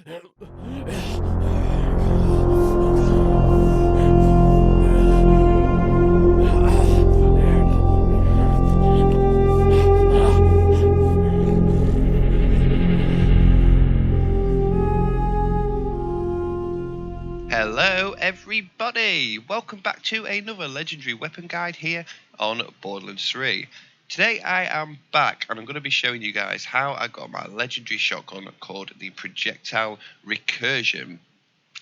Hello everybody, welcome back to another legendary weapon guide here on Borderlands 3. Today I am back and I'm going to be showing you guys how I got my legendary shotgun called the Projectile Recursion.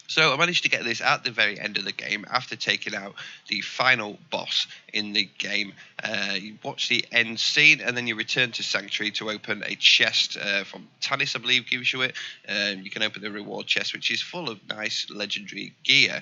So I managed to get this at the very end of the game after taking out the final boss in the game. You watch the end scene and then you return to Sanctuary to open a chest from Tanis, I believe, gives you it. You can open the reward chest, which is full of nice legendary gear.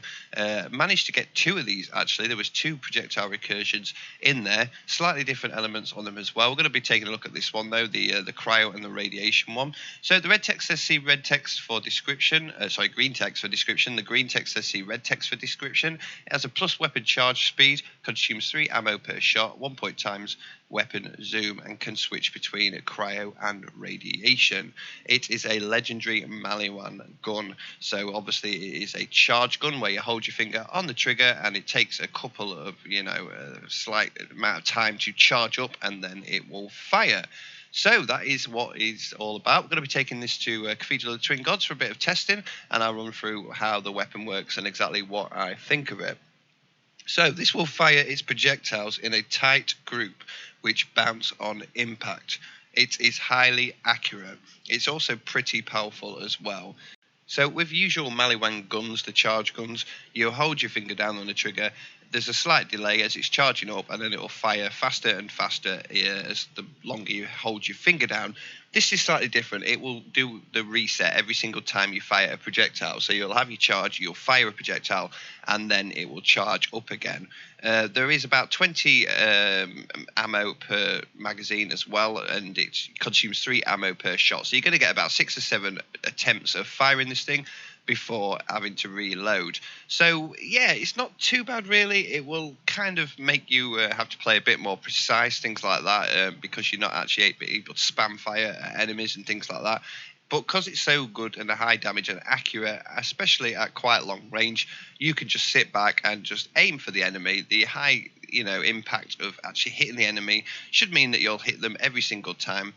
Managed to get two of these, actually. There was two projectile recursions in there, slightly different elements on them as well. We're going to be taking a look at this one, though, the cryo and the radiation one. So the red text says see red text for description. Green text for description. The green text says see red text for description. It has a plus weapon charge speed, consumes 3 ammo per shot, 1 point times weapon zoom, and can switch between cryo and radiation. It is a legendary Maliwan gun, so obviously it is a charge gun where you hold your finger on the trigger and it takes a couple of, a slight amount of time to charge up and then it will fire. So that is what it's all about. We're going to be taking this to Cathedral of the Twin Gods for a bit of testing, and I'll run through how the weapon works and exactly what I think of it. So this will fire its projectiles in a tight group which bounce on impact. It is highly accurate. It's also pretty powerful as well. So with usual Maliwan guns, the charge guns, you hold your finger down on the trigger. There's a slight delay as it's charging up, and then it will fire faster and faster as the longer you hold your finger down. This is slightly different. It will do the reset every single time you fire a projectile. So you'll have your charge, you'll fire a projectile, and then it will charge up again. There is about 20 ammo per magazine as well, and it consumes 3 ammo per shot. So you're going to get about 6 or 7 attempts of firing this thing before having to reload. So yeah, it's not too bad really. It will kind of make you have to play a bit more precise, things like that, because you're not actually able to spam fire at enemies and things like that. But because it's so good and a high damage and accurate, especially at quite long range, you can just sit back and just aim for the enemy. The high impact of actually hitting the enemy should mean that you'll hit them every single time.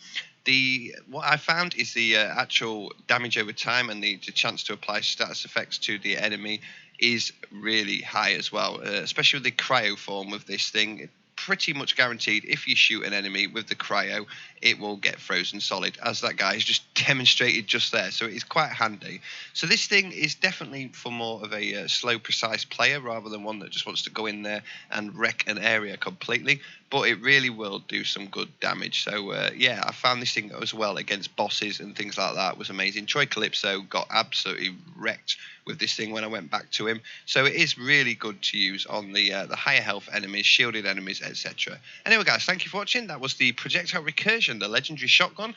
What I found is the actual damage over time and the chance to apply status effects to the enemy is really high as well, especially with the cryo form of this thing. Pretty much guaranteed if you shoot an enemy with the cryo, it will get frozen solid, as that guy has just demonstrated just there. So it is quite handy. So this thing is definitely for more of a slow, precise player rather than one that just wants to go in there and wreck an area completely. But it really will do some good damage. So yeah, I found this thing as well against bosses and things like that was amazing. Troy Calypso got absolutely wrecked with this thing when I went back to him. So it is really good to use on the higher health enemies, shielded enemies, etc. Anyway, guys, thank you for watching. That was the Projectile Recursion, the legendary shotgun.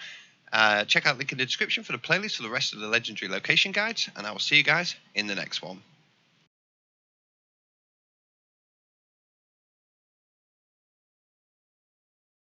Check out the link in the description for the playlist for the rest of the legendary location guides, and I will see you guys in the next one.